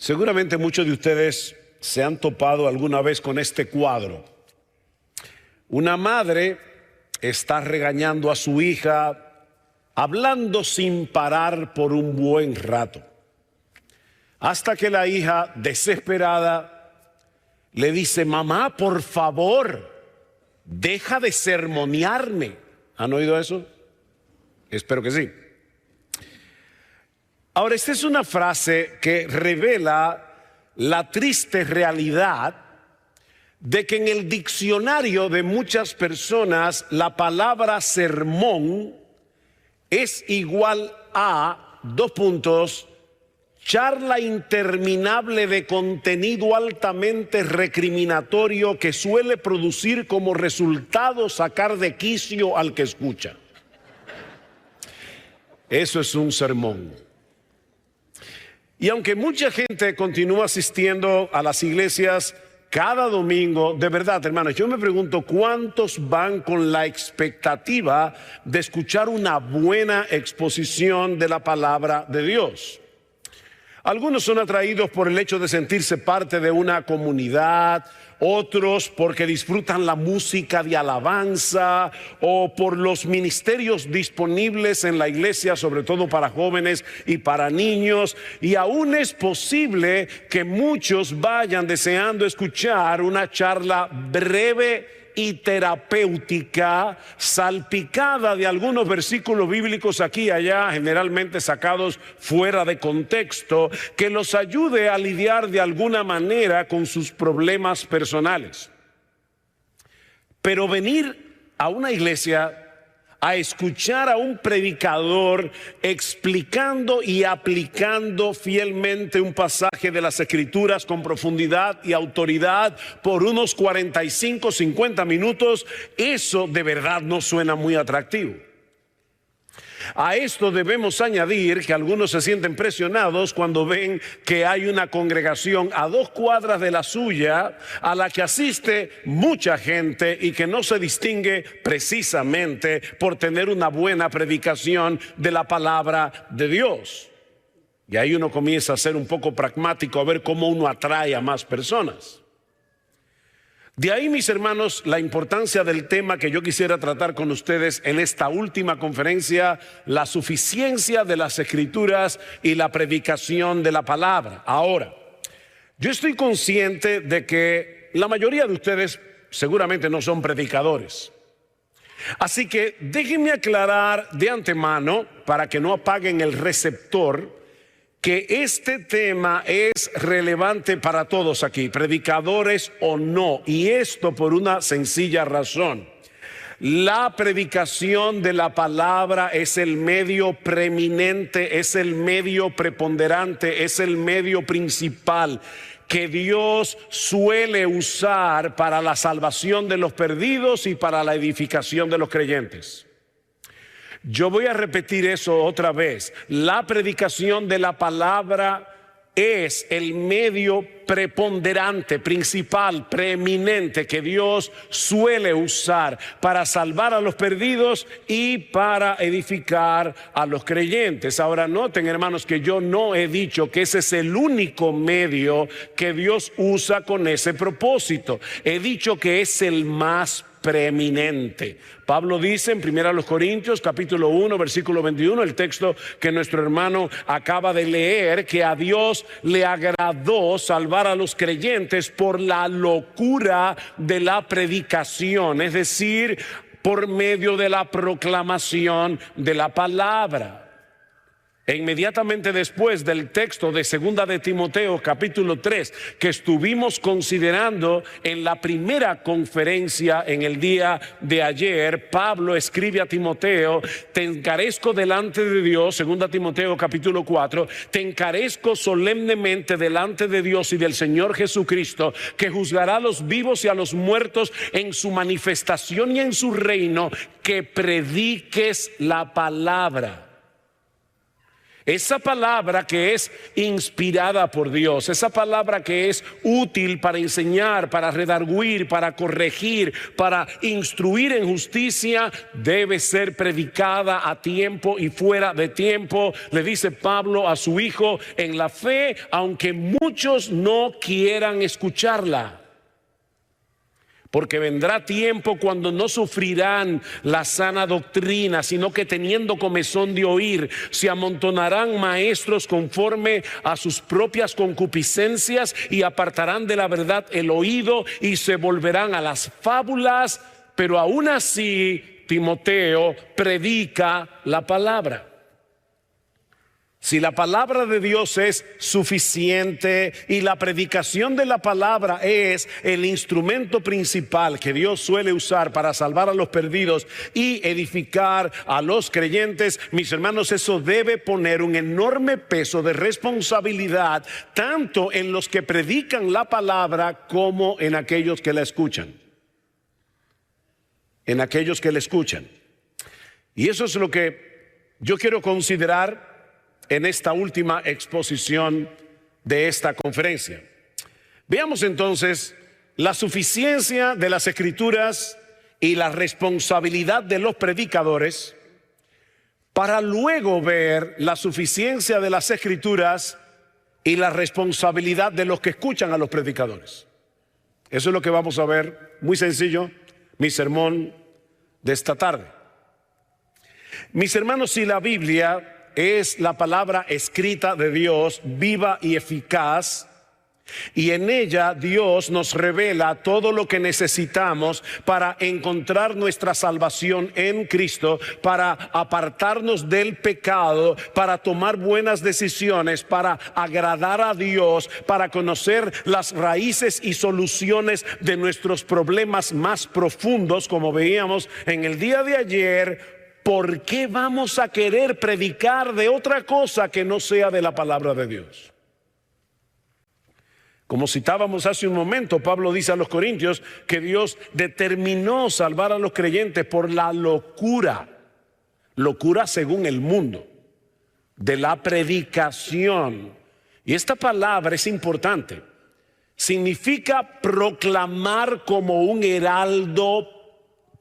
Seguramente muchos de ustedes se han topado alguna vez con este cuadro. Una madre está regañando a su hija, hablando sin parar por un buen rato, hasta que la hija, desesperada, le dice: mamá, por favor, deja de sermonearme. ¿Han oído eso? Espero que sí. Ahora, esta es una frase que revela la triste realidad de que en el diccionario de muchas personas la palabra sermón es igual a, charla interminable de contenido altamente recriminatorio que suele producir como resultado sacar de quicio al que escucha. Eso es un sermón. Y aunque mucha gente continúa asistiendo a las iglesias cada domingo, de verdad, hermanos, yo me pregunto cuántos van con la expectativa de escuchar una buena exposición de la palabra de Dios. Algunos son atraídos por el hecho de sentirse parte de una comunidad, otros porque disfrutan la música de alabanza o por los ministerios disponibles en la iglesia, sobre todo para jóvenes y para niños. Y aún es posible que muchos vayan deseando escuchar una charla breve y terapéutica, salpicada de algunos versículos bíblicos aquí y allá, generalmente sacados fuera de contexto, que los ayude a lidiar de alguna manera con sus problemas personales. Pero venir a una iglesia a escuchar a un predicador explicando y aplicando fielmente un pasaje de las Escrituras con profundidad y autoridad por unos 45, 50 minutos, eso de verdad no suena muy atractivo. A esto debemos añadir que algunos se sienten presionados cuando ven que hay una congregación a 2 cuadras de la suya a la que asiste mucha gente y que no se distingue precisamente por tener una buena predicación de la palabra de Dios. Y ahí uno comienza a ser un poco pragmático, a ver cómo uno atrae a más personas. De ahí, mis hermanos, la importancia del tema que yo quisiera tratar con ustedes en esta última conferencia: la suficiencia de las Escrituras y la predicación de la palabra. Ahora, yo estoy consciente de que la mayoría de ustedes seguramente no son predicadores. Así que déjenme aclarar de antemano, para que no apaguen el receptor, que este tema es relevante para todos aquí, predicadores o no, y esto por una sencilla razón. La predicación de la palabra es el medio preeminente, es el medio preponderante, es el medio principal que Dios suele usar para la salvación de los perdidos y para la edificación de los creyentes. Yo voy a repetir eso otra vez. La predicación de la palabra es el medio preponderante, principal, preeminente que Dios suele usar para salvar a los perdidos y para edificar a los creyentes. Ahora noten, hermanos, que yo no he dicho que ese es el único medio que Dios usa con ese propósito. He dicho que es el más preeminente. Pablo dice en 1 Corintios capítulo 1 versículo 21, el texto que nuestro hermano acaba de leer, que a Dios le agradó salvar a los creyentes por la locura de la predicación, es decir, por medio de la proclamación de la palabra. E inmediatamente después del texto de 2 de Timoteo capítulo 3 que estuvimos considerando en la primera conferencia en el día de ayer, Pablo escribe a Timoteo: te encarezco delante de Dios, 2 Timoteo capítulo 4, te encarezco solemnemente delante de Dios y del Señor Jesucristo, que juzgará a los vivos y a los muertos en su manifestación y en su reino, que prediques la palabra. Esa palabra que es inspirada por Dios, esa palabra que es útil para enseñar, para redarguir, para corregir, para instruir en justicia, debe ser predicada a tiempo y fuera de tiempo, le dice Pablo a su hijo, en la fe, aunque muchos no quieran escucharla. Porque vendrá tiempo cuando no sufrirán la sana doctrina, sino que teniendo comezón de oír, se amontonarán maestros conforme a sus propias concupiscencias y apartarán de la verdad el oído y se volverán a las fábulas. Pero aún así, Timoteo, predica la palabra. Si la palabra de Dios es suficiente y la predicación de la palabra es el instrumento principal que Dios suele usar para salvar a los perdidos y edificar a los creyentes, mis hermanos, eso debe poner un enorme peso de responsabilidad tanto en los que predican la palabra como en aquellos que la escuchan. En aquellos que la escuchan. Y eso es lo que yo quiero considerar en esta última exposición de esta conferencia. Veamos entonces la suficiencia de las Escrituras y la responsabilidad de los predicadores, para luego ver la suficiencia de las Escrituras y la responsabilidad de los que escuchan a los predicadores. Eso es lo que vamos a ver, muy sencillo, mi sermón de esta tarde. Mis hermanos, si la Biblia es la palabra escrita de Dios, viva y eficaz, y en ella Dios nos revela todo lo que necesitamos para encontrar nuestra salvación en Cristo, para apartarnos del pecado, para tomar buenas decisiones, para agradar a Dios, para conocer las raíces y soluciones de nuestros problemas más profundos, como veíamos en el día de ayer. ¿Por qué vamos a querer predicar de otra cosa que no sea de la palabra de Dios? Como citábamos hace un momento, Pablo dice a los Corintios que Dios determinó salvar a los creyentes por la locura según el mundo, de la predicación. Y esta palabra es importante. Significa proclamar como un heraldo,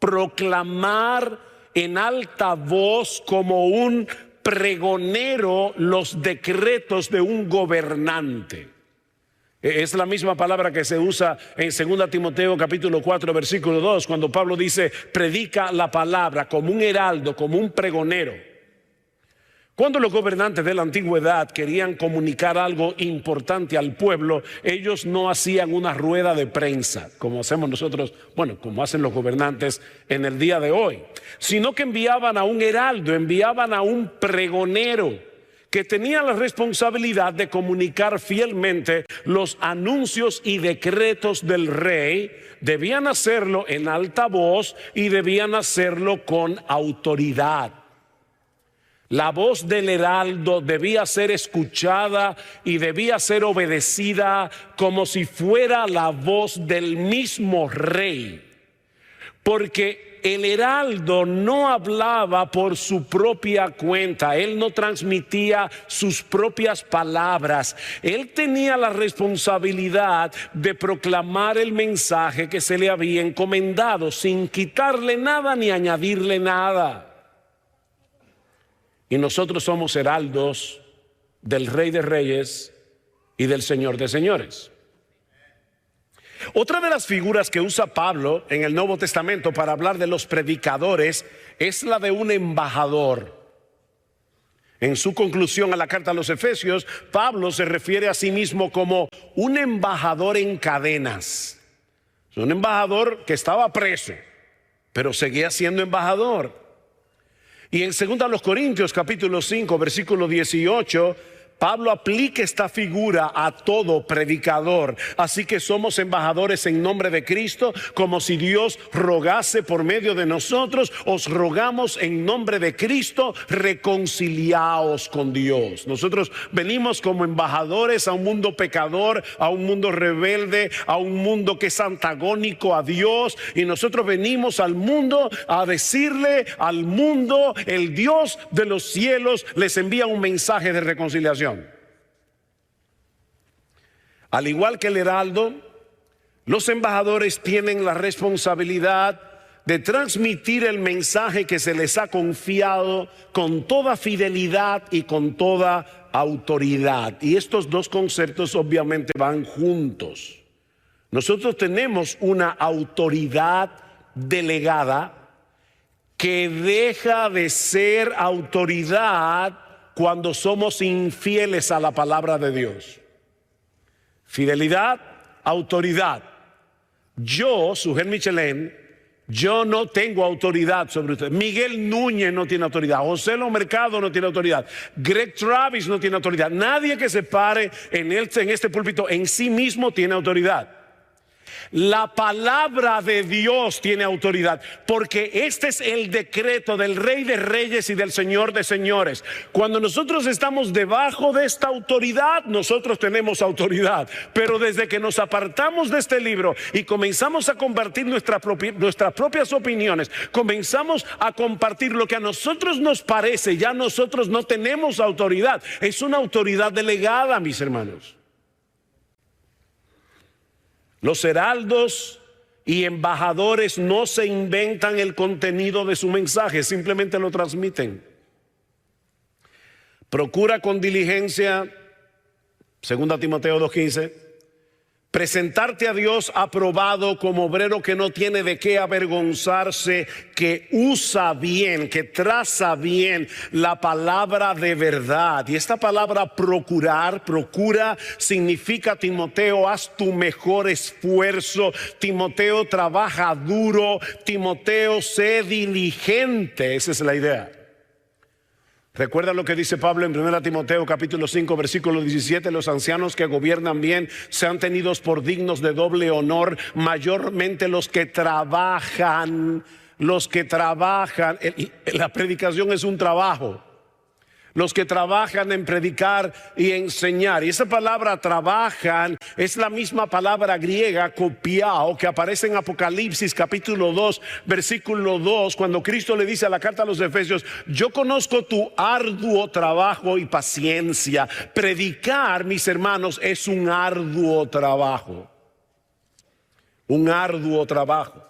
proclamar en alta voz como un pregonero los decretos de un gobernante. Es la misma palabra que se usa en 2 Timoteo capítulo 4 versículo 2, cuando Pablo dice predica la palabra como un heraldo, como un pregonero. Cuando los gobernantes de la antigüedad querían comunicar algo importante al pueblo, ellos no hacían una rueda de prensa, como hacemos nosotros, bueno, como hacen los gobernantes en el día de hoy, sino que enviaban a un heraldo, enviaban a un pregonero que tenía la responsabilidad de comunicar fielmente los anuncios y decretos del rey. Debían hacerlo en alta voz y debían hacerlo con autoridad. La voz del heraldo debía ser escuchada y debía ser obedecida como si fuera la voz del mismo rey. Porque el heraldo no hablaba por su propia cuenta, él no transmitía sus propias palabras. Él tenía la responsabilidad de proclamar el mensaje que se le había encomendado sin quitarle nada ni añadirle nada. Y nosotros somos heraldos del Rey de Reyes y del Señor de Señores. Otra de las figuras que usa Pablo en el Nuevo Testamento para hablar de los predicadores es la de un embajador. En su conclusión a la carta a los Efesios, Pablo se refiere a sí mismo como un embajador en cadenas. Un embajador que estaba preso, pero seguía siendo embajador. Y en 2 Corintios capítulo 5 versículo 18, Pablo aplica esta figura a todo predicador. Así que somos embajadores en nombre de Cristo, como si Dios rogase por medio de nosotros. Os rogamos en nombre de Cristo, reconciliaos con Dios. Nosotros venimos como embajadores a un mundo pecador, a un mundo rebelde, a un mundo que es antagónico a Dios. Y nosotros venimos al mundo a decirle al mundo: el Dios de los cielos les envía un mensaje de reconciliación. Al igual que el heraldo, los embajadores tienen la responsabilidad de transmitir el mensaje que se les ha confiado con toda fidelidad y con toda autoridad. Y estos dos conceptos obviamente van juntos. Nosotros tenemos una autoridad delegada que deja de ser autoridad cuando somos infieles a la palabra de Dios. Fidelidad, autoridad. Yo, Sujel Michelén, yo no tengo autoridad sobre usted. Miguel Núñez no tiene autoridad. José Lo Mercado no tiene autoridad. Greg Travis no tiene autoridad. Nadie que se pare en este púlpito en sí mismo tiene autoridad. La palabra de Dios tiene autoridad, porque este es el decreto del Rey de Reyes y del Señor de Señores. Cuando nosotros estamos debajo de esta autoridad, nosotros tenemos autoridad. Pero desde que nos apartamos de este libro y comenzamos a compartir nuestras propias opiniones, comenzamos a compartir lo que a nosotros nos parece, ya nosotros no tenemos autoridad. Es una autoridad delegada, mis hermanos. Los heraldos y embajadores no se inventan el contenido de su mensaje, simplemente lo transmiten. Procura con diligencia, 2 Timoteo 2:15, presentarte a Dios aprobado como obrero que no tiene de qué avergonzarse, que usa bien, que traza bien la palabra de verdad. Y esta palabra procurar, procura, significa: Timoteo, haz tu mejor esfuerzo. Timoteo, trabaja duro. Timoteo, sé diligente. Esa es la idea. Recuerda lo que dice Pablo en 1 Timoteo capítulo 5 versículo 17: los ancianos que gobiernan bien sean tenidos por dignos de doble honor, mayormente los que trabajan. La predicación es un trabajo. Los que trabajan en predicar y enseñar. Y esa palabra trabajan es la misma palabra griega kopiao que aparece en Apocalipsis capítulo 2 versículo 2, cuando Cristo le dice a la carta a los Efesios: yo conozco tu arduo trabajo y paciencia. Predicar, mis hermanos, es un arduo trabajo. Un arduo trabajo.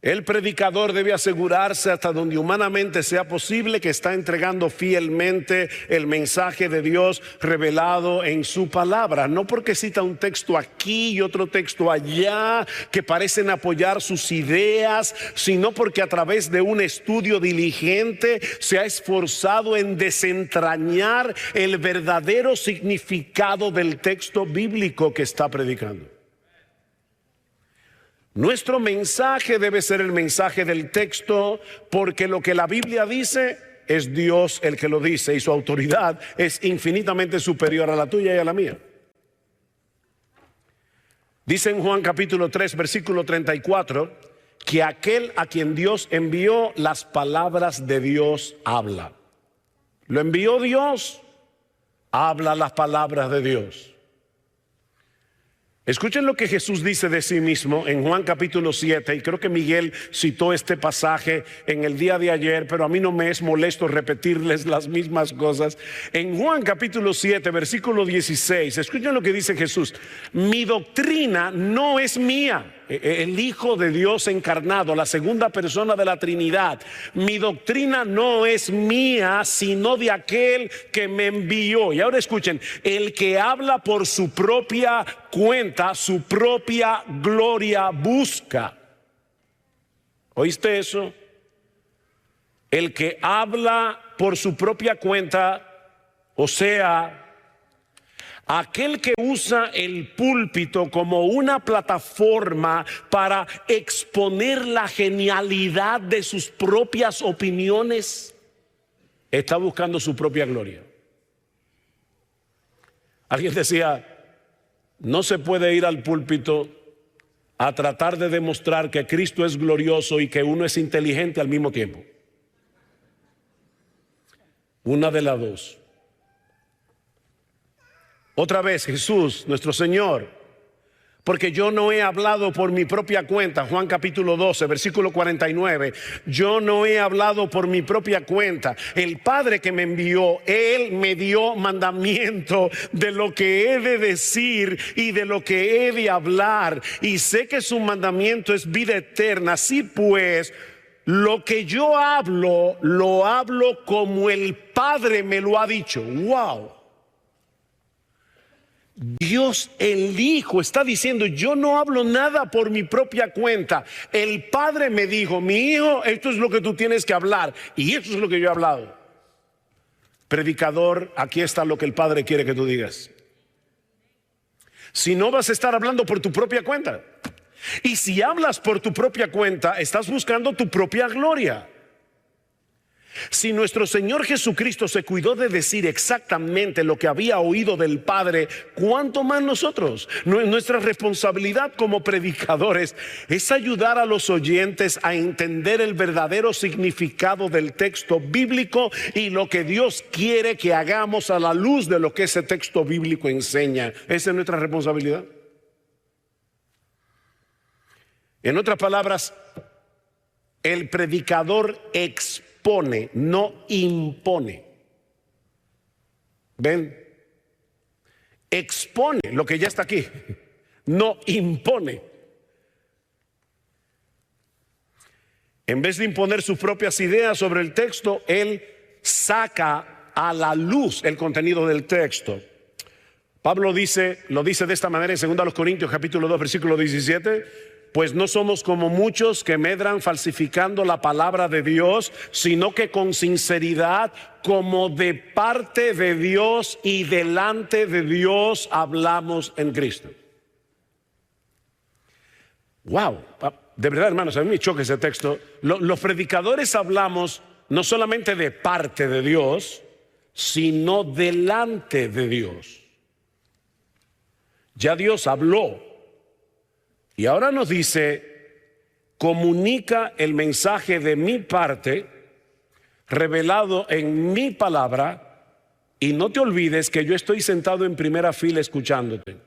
El predicador debe asegurarse, hasta donde humanamente sea posible, que está entregando fielmente el mensaje de Dios revelado en su palabra. No porque cita un texto aquí y otro texto allá que parecen apoyar sus ideas, sino porque a través de un estudio diligente se ha esforzado en desentrañar el verdadero significado del texto bíblico que está predicando. Nuestro mensaje debe ser el mensaje del texto, porque lo que la Biblia dice es Dios el que lo dice, y su autoridad es infinitamente superior a la tuya y a la mía. Dice en Juan capítulo 3 versículo 34 que aquel a quien Dios envió, las palabras de Dios habla. Lo envió Dios, habla las palabras de Dios. Escuchen lo que Jesús dice de sí mismo en Juan capítulo 7, y creo que Miguel citó este pasaje en el día de ayer, pero a mí no me es molesto repetirles las mismas cosas. En Juan capítulo 7, versículo 16, escuchen lo que dice Jesús: mi doctrina no es mía. El Hijo de Dios encarnado, la segunda persona de la Trinidad: mi doctrina no es mía, sino de aquel que me envió. Y ahora escuchen: el que habla por su propia cuenta, su propia gloria busca. ¿Oíste eso? El que habla por su propia cuenta, o sea, aquel que usa el púlpito como una plataforma para exponer la genialidad de sus propias opiniones, está buscando su propia gloria. Alguien decía, no se puede ir al púlpito a tratar de demostrar que Cristo es glorioso y que uno es inteligente al mismo tiempo. Una de las dos. Otra vez, Jesús, nuestro Señor, porque yo no he hablado por mi propia cuenta, Juan capítulo 12, versículo 49, yo no he hablado por mi propia cuenta. El Padre que me envió, Él me dio mandamiento de lo que he de decir y de lo que he de hablar. Y sé que su mandamiento es vida eterna. Así pues, lo que yo hablo, lo hablo como el Padre me lo ha dicho. ¡Wow! Dios el Hijo está diciendo, yo no hablo nada por mi propia cuenta. El Padre me dijo, mi hijo, esto es lo que tú tienes que hablar. Y eso es lo que yo he hablado. Predicador, aquí está lo que el Padre quiere que tú digas. Si no, vas a estar hablando por tu propia cuenta. Y si hablas por tu propia cuenta, estás buscando tu propia gloria. Si nuestro Señor Jesucristo se cuidó de decir exactamente lo que había oído del Padre, ¿cuánto más nosotros? Nuestra responsabilidad como predicadores es ayudar a los oyentes a entender el verdadero significado del texto bíblico y lo que Dios quiere que hagamos a la luz de lo que ese texto bíblico enseña. Esa es nuestra responsabilidad. En otras palabras, el predicador expone, no impone. ¿Ven? Expone lo que ya está aquí, no impone. En vez de imponer sus propias ideas sobre el texto, él saca a la luz el contenido del texto. Pablo lo dice de esta manera en 2 Corintios capítulo 2 versículo 17. Pues no somos como muchos que medran falsificando la palabra de Dios, sino que con sinceridad, como de parte de Dios y delante de Dios, hablamos en Cristo. Wow, de verdad, hermanos, a mí me choca ese texto. Los predicadores hablamos no solamente de parte de Dios, sino delante de Dios. Ya Dios habló. Y ahora nos dice, comunica el mensaje de mi parte, revelado en mi palabra, y no te olvides que yo estoy sentado en primera fila escuchándote.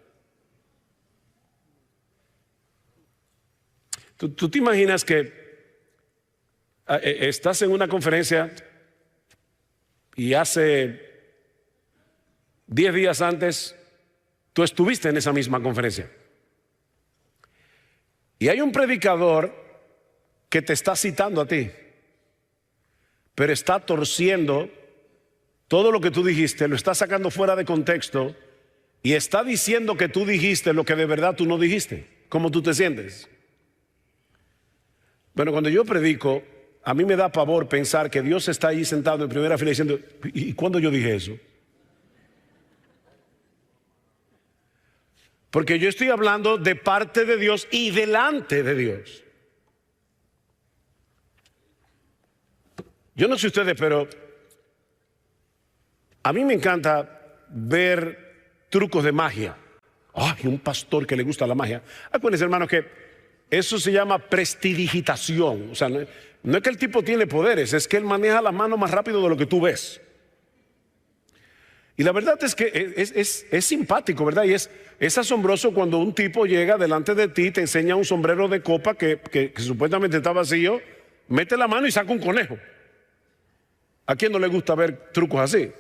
¿Tú te imaginas que estás en una conferencia y hace 10 días antes tú estuviste en esa misma conferencia? Y hay un predicador que te está citando a ti, pero está torciendo todo lo que tú dijiste, lo está sacando fuera de contexto y está diciendo que tú dijiste lo que de verdad tú no dijiste. ¿Cómo tú te sientes? Bueno, cuando yo predico, a mí me da pavor pensar que Dios está ahí sentado en primera fila diciendo, ¿y cuándo yo dije eso? Porque yo estoy hablando de parte de Dios y delante de Dios. Yo no sé ustedes, pero a mí me encanta ver trucos de magia. Ay, un pastor que le gusta la magia. Acuérdense, hermanos, que eso se llama prestidigitación. O sea, no es que el tipo tiene poderes, es que él maneja la mano más rápido de lo que tú ves. Y la verdad es que es simpático, ¿verdad? Y es asombroso cuando un tipo llega delante de ti, te enseña un sombrero de copa que supuestamente está vacío, mete la mano y saca un conejo. ¿A quién no le gusta ver trucos así?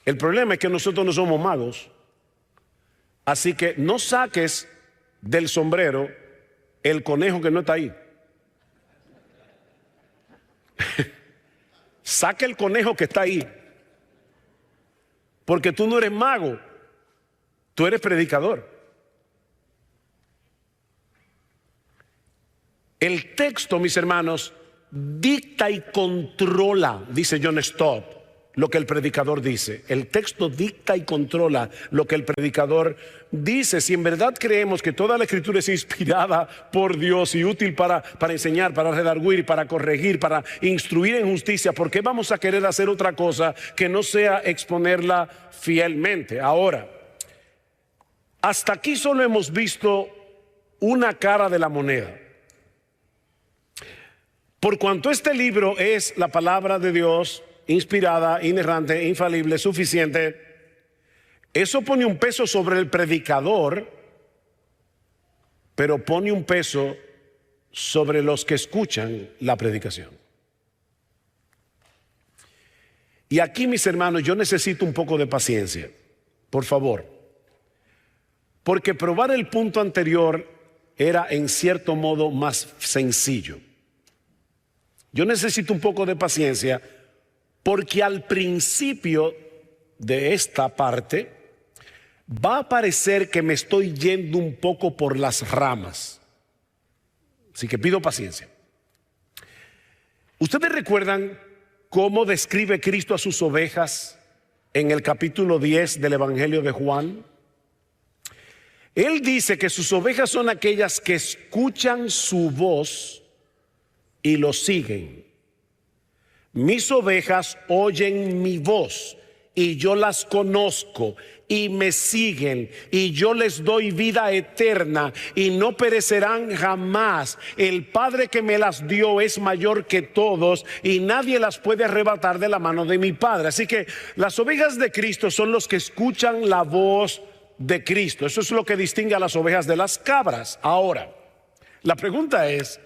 El problema es que nosotros no somos magos. Así que no saques del sombrero el conejo que no está ahí. Saca el conejo que está ahí. Porque tú no eres mago, tú eres predicador. El texto, mis hermanos, dicta y controla, dice John Stott, lo que el predicador dice. El texto dicta y controla lo que el predicador dice. Si en verdad creemos que toda la Escritura es inspirada por Dios y útil para enseñar, para redarguir, para corregir, para instruir en justicia, ¿por qué vamos a querer hacer otra cosa que no sea exponerla fielmente? Ahora, hasta aquí solo hemos visto una cara de la moneda. Por cuanto este libro es la palabra de Dios, inspirada, inerrante, infalible, suficiente, eso pone un peso sobre el predicador, pero pone un peso sobre los que escuchan la predicación. Y aquí, mis hermanos, yo necesito un poco de paciencia, por favor, porque probar el punto anterior era en cierto modo más sencillo. Yo necesito un poco de paciencia, porque al principio de esta parte va a parecer que me estoy yendo un poco por las ramas. Así que pido paciencia. ¿Ustedes recuerdan cómo describe Cristo a sus ovejas en el capítulo 10 del Evangelio de Juan? Él dice que sus ovejas son aquellas que escuchan su voz y lo siguen. Mis ovejas oyen mi voz y yo las conozco y me siguen y yo les doy vida eterna y no perecerán jamás. El Padre que me las dio es mayor que todos y nadie las puede arrebatar de la mano de mi Padre. Así que las ovejas de Cristo son los que escuchan la voz de Cristo. Eso es lo que distingue a las ovejas de las cabras. Ahora, la pregunta es,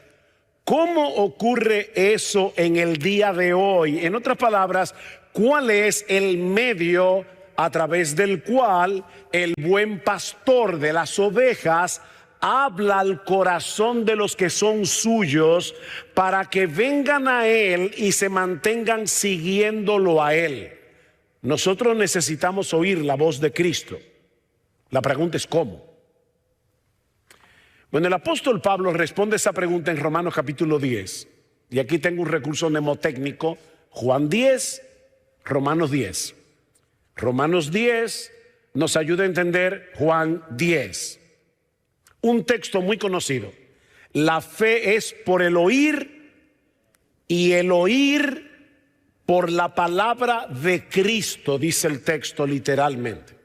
¿cómo ocurre eso en el día de hoy? En otras palabras, ¿cuál es el medio a través del cual el buen pastor de las ovejas habla al corazón de los que son suyos para que vengan a él y se mantengan siguiéndolo a él? Nosotros necesitamos oír la voz de Cristo. La pregunta es ¿cómo? Bueno, el apóstol Pablo responde esa pregunta en Romanos capítulo 10. Y aquí tengo un recurso mnemotécnico. Juan 10, Romanos 10. Romanos 10 nos ayuda a entender Juan 10. Un texto muy conocido. La fe es por el oír y el oír por la palabra de Cristo, dice el texto literalmente.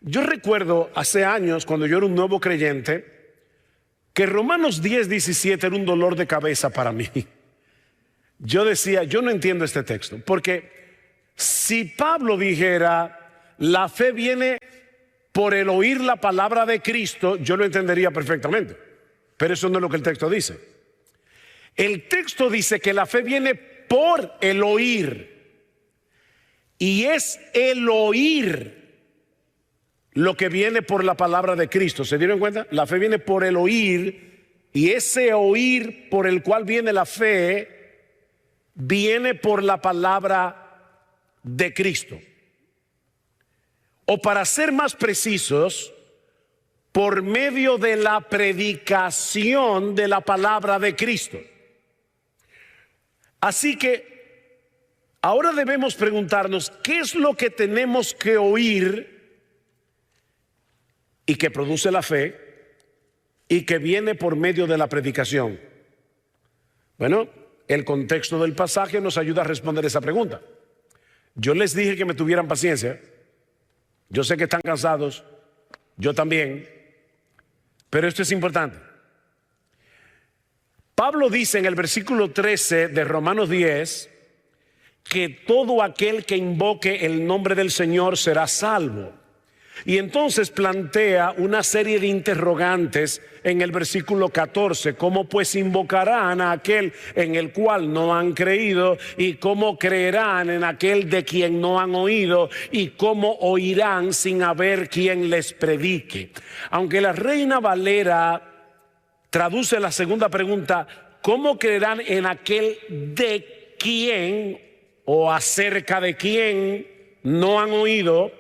Yo recuerdo hace años, cuando yo era un nuevo creyente, que Romanos 10, 17 era un dolor de cabeza para mí. Yo decía, yo no entiendo este texto, porque si Pablo dijera, la fe viene por el oír la palabra de Cristo, yo lo entendería perfectamente. Pero eso no es lo que el texto dice. El texto dice que la fe viene por el oír. Y es el oír lo que viene por la palabra de Cristo. ¿Se dieron cuenta? La fe viene por el oír, y ese oír por el cual viene la fe viene por la palabra de Cristo. O para ser más precisos, por medio de la predicación de la palabra de Cristo. Así que ahora debemos preguntarnos, ¿qué es lo que tenemos que oír y que produce la fe y que viene por medio de la predicación? Bueno, el contexto del pasaje nos ayuda a responder esa pregunta. Yo les dije que me tuvieran paciencia. Yo sé que están cansados, yo también, pero esto es importante. Pablo dice en el versículo 13 de Romanos 10 que todo aquel que invoque el nombre del Señor será salvo. Y entonces plantea una serie de interrogantes en el versículo 14. ¿Cómo pues invocarán a aquel en el cual no han creído? ¿Y cómo creerán en aquel de quien no han oído? ¿Y cómo oirán sin haber quien les predique? Aunque la Reina Valera traduce la segunda pregunta, ¿cómo creerán en aquel de quien o acerca de quien no han oído?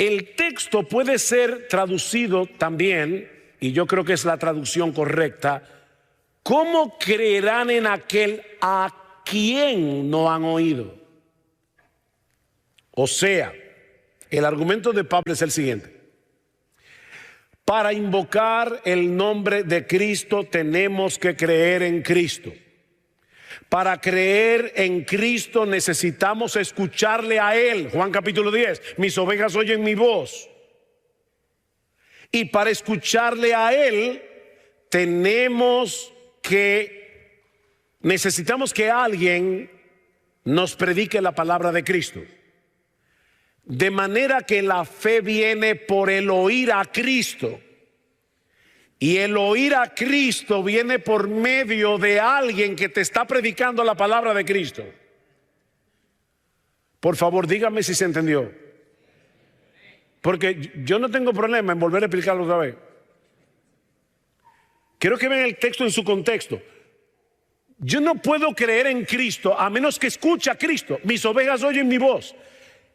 El texto puede ser traducido también, y yo creo que es la traducción correcta, ¿cómo creerán en aquel a quien no han oído? O sea, el argumento de Pablo es el siguiente. Para invocar el nombre de Cristo tenemos que creer en Cristo. Para creer en Cristo necesitamos escucharle a Él. Juan capítulo 10, mis ovejas oyen mi voz. Y para escucharle a Él necesitamos que alguien nos predique la palabra de Cristo. De manera que la fe viene por el oír a Cristo. Y el oír a Cristo viene por medio de alguien que te está predicando la palabra de Cristo. Por favor, dígame si se entendió. Porque yo no tengo problema en volver a explicarlo otra vez. Quiero que vean el texto en su contexto. Yo no puedo creer en Cristo a menos que escuche a Cristo. Mis ovejas oyen mi voz.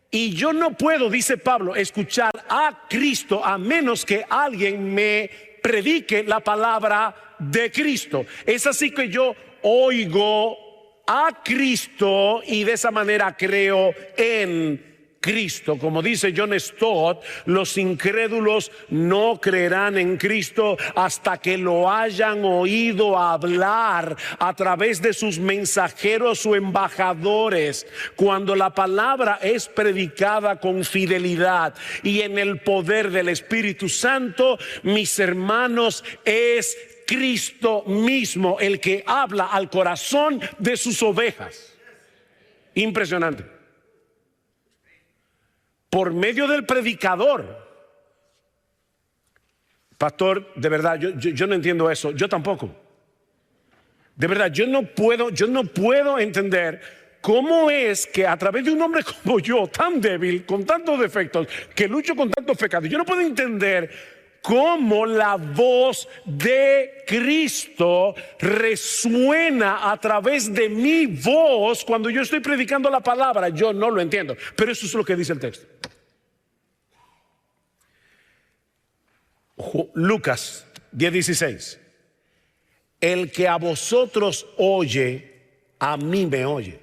Y yo no puedo, dice Pablo, escuchar a Cristo a menos que alguien me predique la palabra de Cristo. Es así que yo oigo a Cristo y de esa manera creo en Cristo. Como dice John Stott, los incrédulos no creerán en Cristo hasta que lo hayan oído hablar a través de sus mensajeros o embajadores. Cuando la palabra es predicada con fidelidad y en el poder del Espíritu Santo, mis hermanos, es Cristo mismo el que habla al corazón de sus ovejas. Impresionante. Por medio del predicador. Pastor, de verdad, yo no entiendo eso. Yo tampoco. De verdad, yo no puedo entender cómo es que a través de un hombre como yo, tan débil, con tantos defectos, que lucho con tantos pecados, yo no puedo entender cómo la voz de Cristo resuena a través de mi voz cuando yo estoy predicando la palabra. Yo no lo entiendo, pero eso es lo que dice el texto. Lucas 10:16. El que a vosotros oye, a mí me oye.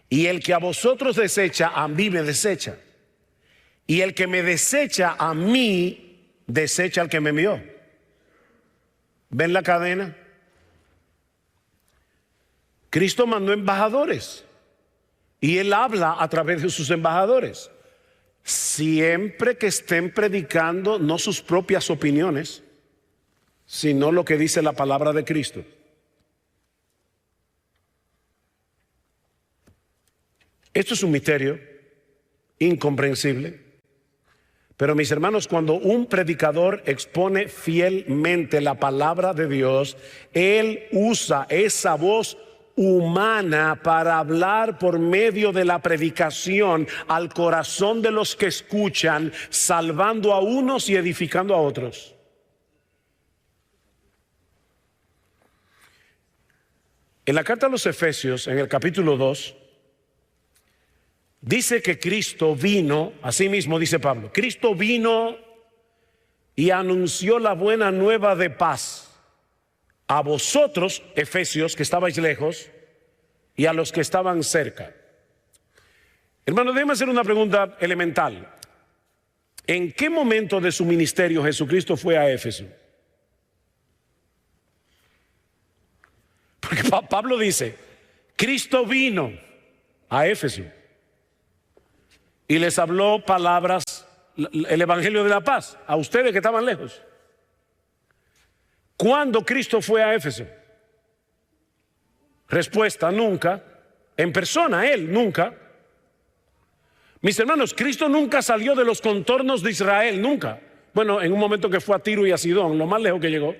Y el que a vosotros desecha, a mí me desecha. Y el que me desecha a mí, desecha al que me envió. ¿Ven la cadena? Cristo mandó embajadores y Él habla a través de sus embajadores. Siempre que estén predicando no sus propias opiniones, sino lo que dice la palabra de Cristo. Esto es un misterio incomprensible. Pero mis hermanos, cuando un predicador expone fielmente la palabra de Dios, él usa esa voz humana para hablar por medio de la predicación al corazón de los que escuchan, salvando a unos y edificando a otros. En la carta a los Efesios, en el capítulo 2, dice que Cristo vino, así mismo dice Pablo, Cristo vino y anunció la buena nueva de paz a vosotros, Efesios, que estabais lejos, y a los que estaban cerca. Hermano, déjeme hacer una pregunta elemental. ¿En qué momento de su ministerio Jesucristo fue a Éfeso? Porque Pablo dice, Cristo vino a Éfeso y les habló palabras, el evangelio de la paz, a ustedes que estaban lejos. ¿Cuándo Cristo fue a Éfeso? Respuesta, nunca. En persona, Él nunca. Mis hermanos, Cristo nunca salió de los contornos de Israel, nunca. Bueno, en un momento que fue a Tiro y a Sidón, lo más lejos que llegó.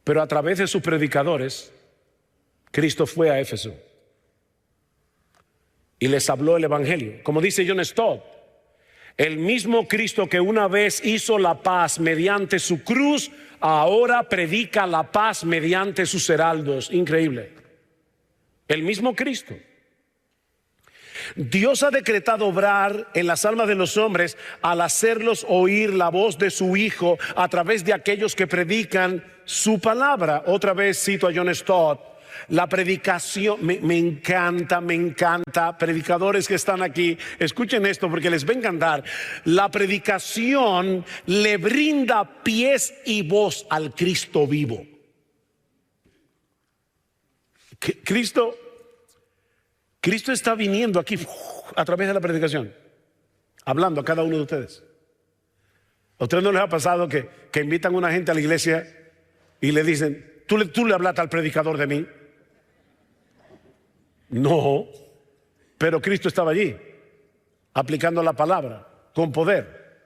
Pero a través de sus predicadores, Cristo fue a Éfeso y les habló el evangelio. Como dice John Stott, el mismo Cristo que una vez hizo la paz mediante su cruz, ahora predica la paz mediante sus heraldos. Increíble. El mismo Cristo. Dios ha decretado obrar en las almas de los hombres al hacerlos oír la voz de su Hijo a través de aquellos que predican su palabra. Otra vez cito a John Stott. La predicación, me encanta, predicadores que están aquí, escuchen esto porque les va a encantar. La predicación le brinda pies y voz al Cristo vivo. Cristo está viniendo aquí a través de la predicación, hablando a cada uno de ustedes. ¿A ustedes no les ha pasado que invitan a una gente a la iglesia y le dicen, ¿tú le hablaste al predicador de mí? No, pero Cristo estaba allí, aplicando la palabra con poder,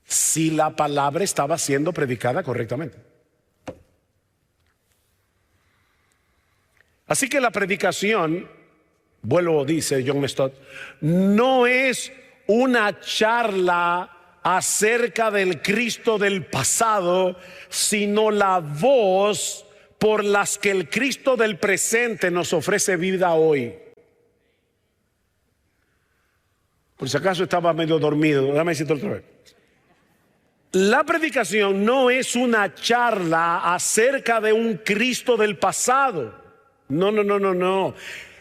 si la palabra estaba siendo predicada correctamente. Así que la predicación, vuelvo, dice John Stott, no es una charla acerca del Cristo del pasado, sino la voz por las que el Cristo del presente nos ofrece vida hoy. Por si acaso estaba medio dormido, déjame decirte otra vez. La predicación no es una charla acerca de un Cristo del pasado. No.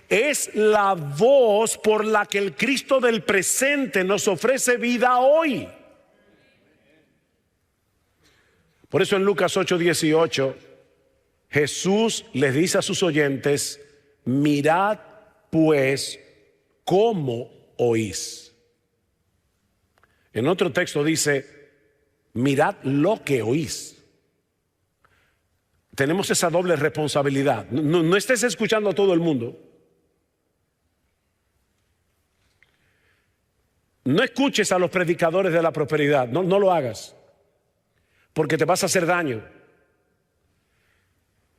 Es la voz por la que el Cristo del presente nos ofrece vida hoy. Por eso en Lucas 8:18, Jesús les dice a sus oyentes, mirad pues cómo oís. En otro texto dice, mirad lo que oís. Tenemos esa doble responsabilidad. No estés escuchando a todo el mundo. No escuches a los predicadores de la prosperidad. No lo hagas, porque te vas a hacer daño.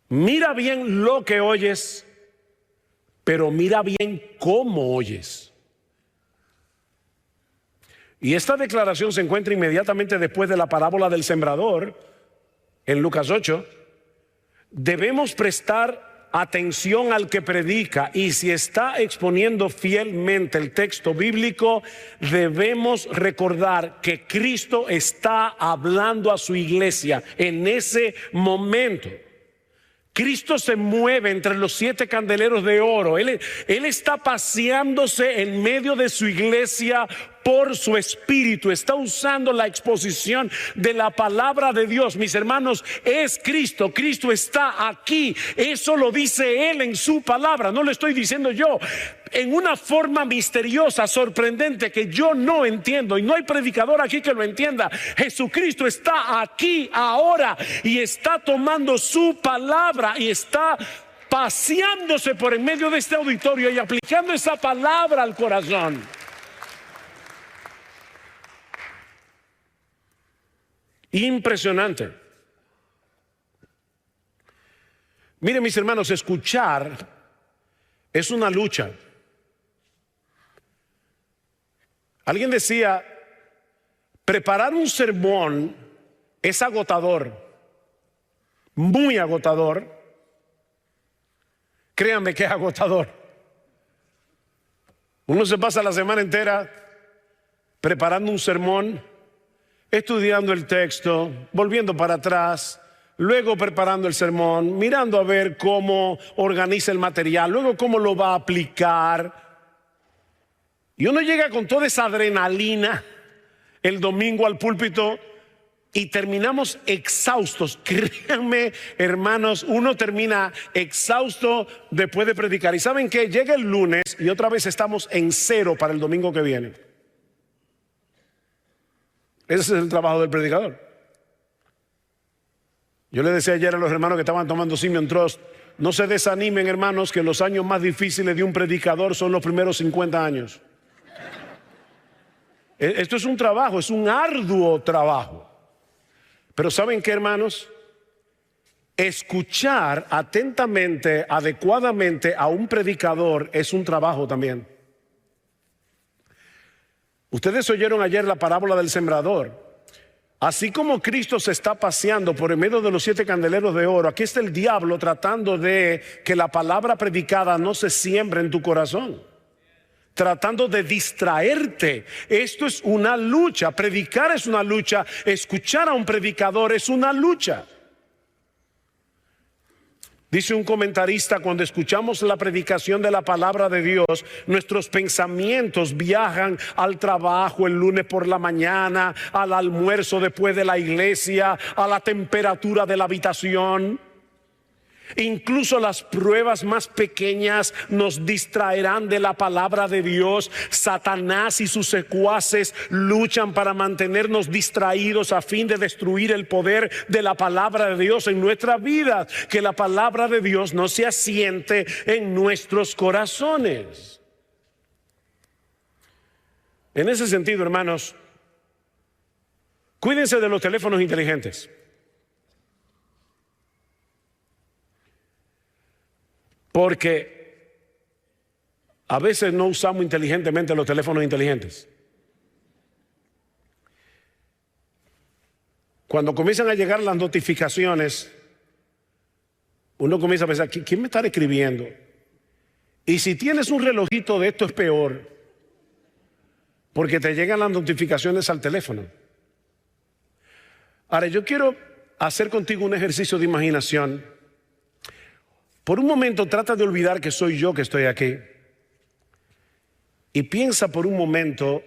Mira bien lo que oyes, pero mira bien cómo oyes. Y esta declaración se encuentra inmediatamente después de la parábola del sembrador, en Lucas 8. Debemos prestar atención al que predica, y si está exponiendo fielmente el texto bíblico, debemos recordar que Cristo está hablando a su iglesia en ese momento. Cristo se mueve entre los 7 candeleros de oro. Él está paseándose en medio de su iglesia por su espíritu. Está usando la exposición de la palabra de Dios. Mis hermanos, es Cristo. Cristo está aquí. Eso lo dice Él en su palabra. No lo estoy diciendo yo. En una forma misteriosa, sorprendente, que yo no entiendo, y no hay predicador aquí que lo entienda. Jesucristo está aquí ahora y está tomando su palabra y está paseándose por en medio de este auditorio y aplicando esa palabra al corazón. Impresionante. Miren, mis hermanos, escuchar es una lucha. Alguien decía, preparar un sermón es agotador, muy agotador. Créanme que es agotador. Uno se pasa la semana entera preparando un sermón, estudiando el texto, volviendo para atrás, luego preparando el sermón, mirando a ver cómo organiza el material, luego cómo lo va a aplicar. Y uno llega con toda esa adrenalina el domingo al púlpito y terminamos exhaustos. Créanme, hermanos, uno termina exhausto después de predicar. ¿Y saben qué? Llega el lunes y otra vez estamos en cero para el domingo que viene. Ese es el trabajo del predicador. Yo le decía ayer a los hermanos que estaban tomando Simeon Trust, no se desanimen, hermanos, que los años más difíciles de un predicador son los primeros 50 años. Esto es un trabajo, es un arduo trabajo. Pero ¿saben qué, hermanos? Escuchar atentamente, adecuadamente a un predicador es un trabajo también. Ustedes oyeron ayer la parábola del sembrador. Así como Cristo se está paseando por en medio de los 7 candeleros de oro, aquí está el diablo tratando de que la palabra predicada no se siembre en tu corazón, tratando de distraerte. Esto es una lucha. Predicar es una lucha. Escuchar a un predicador es una lucha. Dice un comentarista, cuando escuchamos la predicación de la palabra de Dios, nuestros pensamientos viajan al trabajo el lunes por la mañana, al almuerzo después de la iglesia, a la temperatura de la habitación. Incluso las pruebas más pequeñas nos distraerán de la palabra de Dios. Satanás y sus secuaces luchan para mantenernos distraídos a fin de destruir el poder de la palabra de Dios en nuestras vidas. Que la palabra de Dios no se asiente en nuestros corazones. En ese sentido, hermanos, cuídense de los teléfonos inteligentes. Porque a veces no usamos inteligentemente los teléfonos inteligentes. Cuando comienzan a llegar las notificaciones, uno comienza a pensar, ¿quién me está escribiendo? Y si tienes un relojito de esto es peor, porque te llegan las notificaciones al teléfono. Ahora, yo quiero hacer contigo un ejercicio de imaginación. Por un momento trata de olvidar que soy yo que estoy aquí y piensa por un momento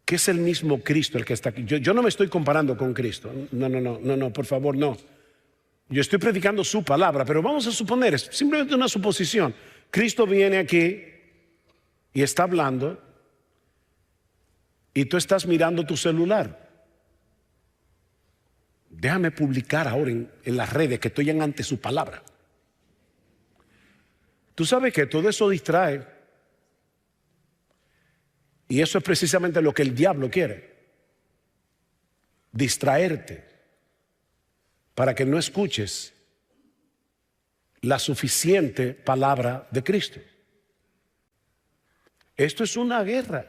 que es el mismo Cristo el que está aquí. Yo no me estoy comparando con Cristo. No, por favor, no. Yo estoy predicando su palabra, pero vamos a suponer, es simplemente una suposición. Cristo viene aquí y está hablando y tú estás mirando tu celular. Déjame publicar ahora en las redes que estoy ante su palabra. Tú sabes que todo eso distrae. Y eso es precisamente lo que el diablo quiere. Distraerte para que no escuches la suficiente palabra de Cristo. Esto es una guerra.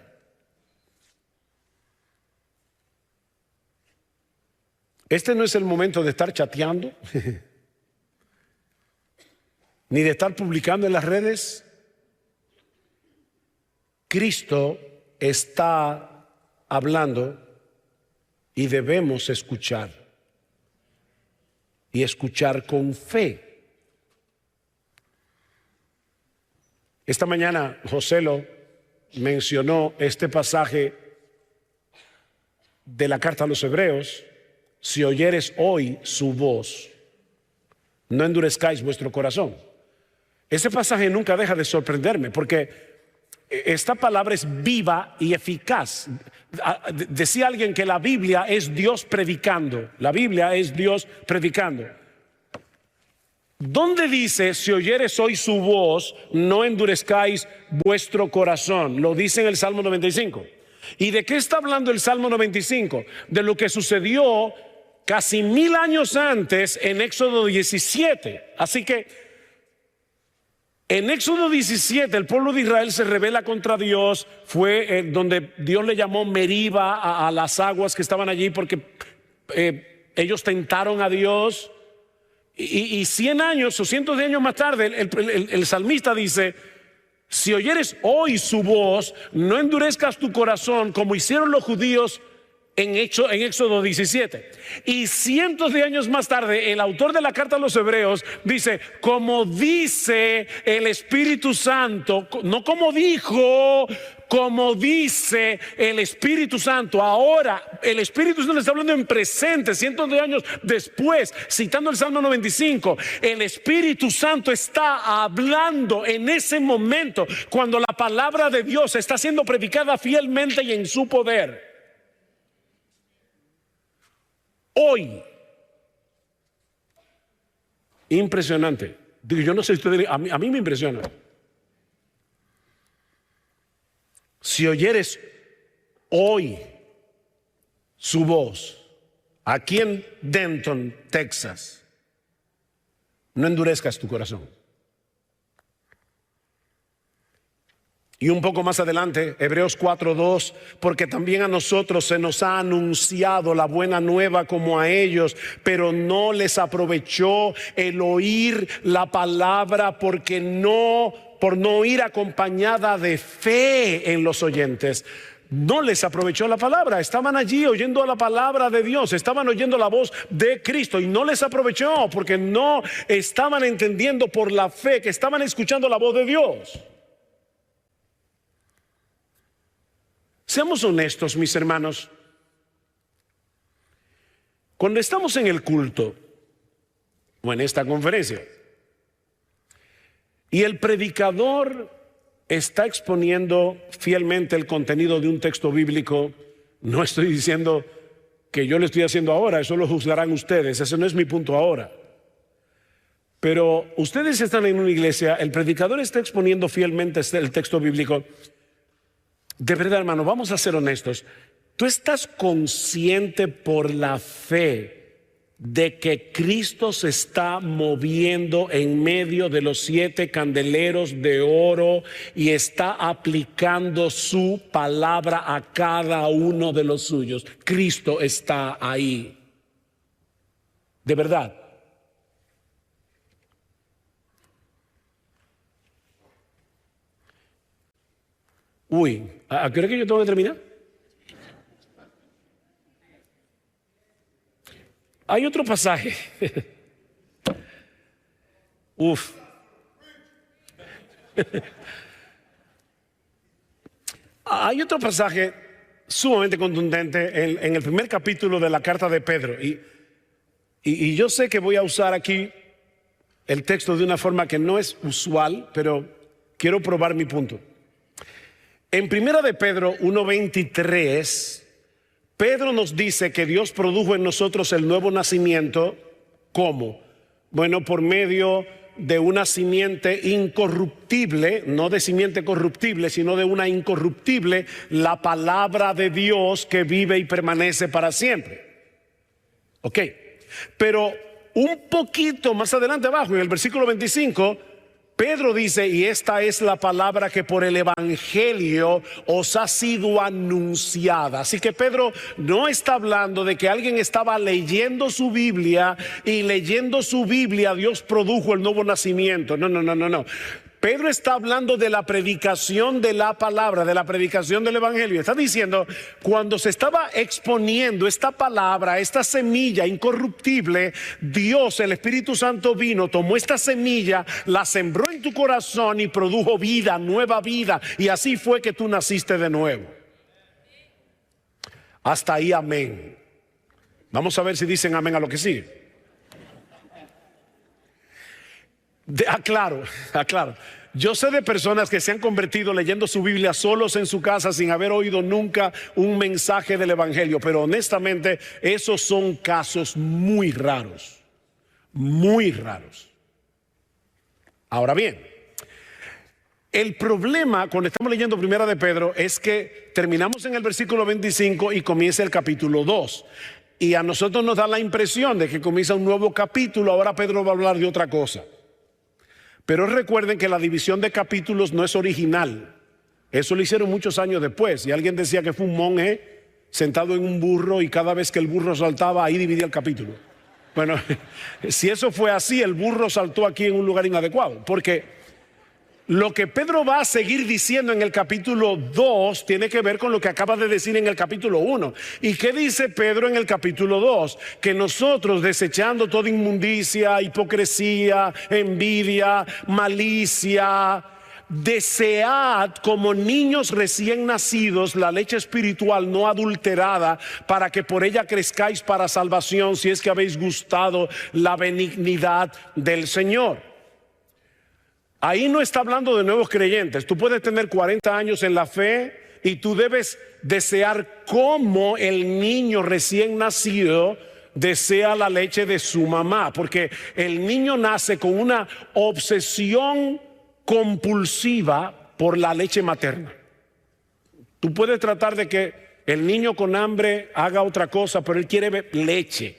Este no es el momento de estar chateando. Ni de estar publicando en las redes. Cristo está hablando y debemos escuchar. Y escuchar con fe. Esta mañana Joselo mencionó este pasaje de la carta a los Hebreos. Si oyeres hoy su voz, no endurezcáis vuestro corazón. Ese pasaje nunca deja de sorprenderme porque esta palabra es viva y eficaz. Decía alguien que la Biblia es Dios predicando. La Biblia es Dios predicando. ¿Dónde dice, si oyeres hoy su voz, no endurezcáis vuestro corazón? Lo dice en el Salmo 95. ¿Y de qué está hablando el Salmo 95? De lo que sucedió casi 1000 años antes en Éxodo 17. Así que en Éxodo 17 el pueblo de Israel se rebela contra Dios. Fue donde Dios le llamó Meriba a las aguas que estaban allí porque ellos tentaron a Dios. Y 100 años o cientos de años más tarde el salmista dice: si oyeres hoy su voz, no endurezcas tu corazón como hicieron los judíos en Éxodo 17. Y cientos de años más tarde el autor de la carta a los Hebreos dice: como dice el Espíritu Santo, no como dijo, como dice el Espíritu Santo. Ahora el Espíritu Santo está hablando en presente, cientos de años después, citando el Salmo 95. El Espíritu Santo está hablando en ese momento cuando la palabra de Dios está siendo predicada fielmente y en su poder. Hoy, impresionante. Digo, yo no sé si ustedes, a mí me impresiona. Si oyeres hoy su voz, aquí en Denton, Texas, no endurezcas tu corazón. Y un poco más adelante, Hebreos 4:2, porque también a nosotros se nos ha anunciado la buena nueva como a ellos, pero no les aprovechó el oír la palabra por no ir acompañada de fe en los oyentes. no les aprovechó la palabra. Estaban allí oyendo la palabra de Dios, estaban oyendo la voz de Cristo y no les aprovechó porque no estaban entendiendo por la fe que estaban escuchando la voz de Dios. Seamos honestos, mis hermanos. Cuando estamos en el culto o en esta conferencia y el predicador está exponiendo fielmente el contenido de un texto bíblico, no estoy diciendo que yo lo estoy haciendo ahora, eso lo juzgarán ustedes, ese no es mi punto ahora. Pero ustedes están en una iglesia, el predicador está exponiendo fielmente el texto bíblico. De verdad, hermano, vamos a ser honestos. Tú estás consciente por la fe de que Cristo se está moviendo en medio de los 7 candeleros de oro y está aplicando su palabra a cada uno de los suyos. Cristo está ahí. De verdad. Uy, ¿a qué hora que yo tengo que terminar? Hay otro pasaje. Hay otro pasaje sumamente contundente en el primer capítulo de la carta de Pedro. Y yo sé que voy a usar aquí el texto de una forma que no es usual, pero quiero probar mi punto. En primera de Pedro 1:23, Pedro nos dice que Dios produjo en nosotros el nuevo nacimiento. ¿Cómo? Bueno, por medio de una simiente incorruptible, no de simiente corruptible, sino de una incorruptible, la palabra de Dios que vive y permanece para siempre. Ok, pero un poquito más adelante abajo, en el versículo 25, Pedro dice, y esta es la palabra que por el evangelio os ha sido anunciada. Así que Pedro no está hablando de que alguien estaba leyendo su Biblia y leyendo su Biblia Dios produjo el nuevo nacimiento. No. Pedro está hablando de la predicación de la palabra, de la predicación del evangelio. Está diciendo, cuando se estaba exponiendo esta palabra, esta semilla incorruptible, Dios, el Espíritu Santo vino, tomó esta semilla, la sembró en tu corazón y produjo vida, nueva vida. Y así fue que tú naciste de nuevo. Hasta ahí, amén. Vamos a ver si dicen amén a lo que sigue. Aclaro. Yo sé de personas que se han convertido leyendo su Biblia solos en su casa sin haber oído nunca un mensaje del evangelio, pero honestamente esos son casos muy raros. Ahora bien, el problema cuando estamos leyendo primera de Pedro es que terminamos en el versículo 25 y comienza el capítulo 2. Y a nosotros nos da la impresión de que comienza un nuevo capítulo. Ahora Pedro va a hablar de otra cosa. Pero recuerden que la división de capítulos no es original. Eso lo hicieron muchos años después. Y alguien decía que fue un monje sentado en un burro y cada vez que el burro saltaba, ahí dividía el capítulo. Bueno, si eso fue así, el burro saltó aquí en un lugar inadecuado. Porque lo que Pedro va a seguir diciendo en el capítulo 2 tiene que ver con lo que acaba de decir en el capítulo 1. ¿Y qué dice Pedro en el capítulo 2? Que nosotros, desechando toda inmundicia, hipocresía, envidia, malicia, desead como niños recién nacidos la leche espiritual no adulterada, para que por ella crezcáis para salvación, si es que habéis gustado la benignidad del Señor. Ahí no está hablando de nuevos creyentes. Tú puedes tener 40 años en la fe y tú debes desear como el niño recién nacido desea la leche de su mamá, porque el niño nace con una obsesión compulsiva por la leche materna. Tú puedes tratar de que el niño con hambre haga otra cosa, pero él quiere leche.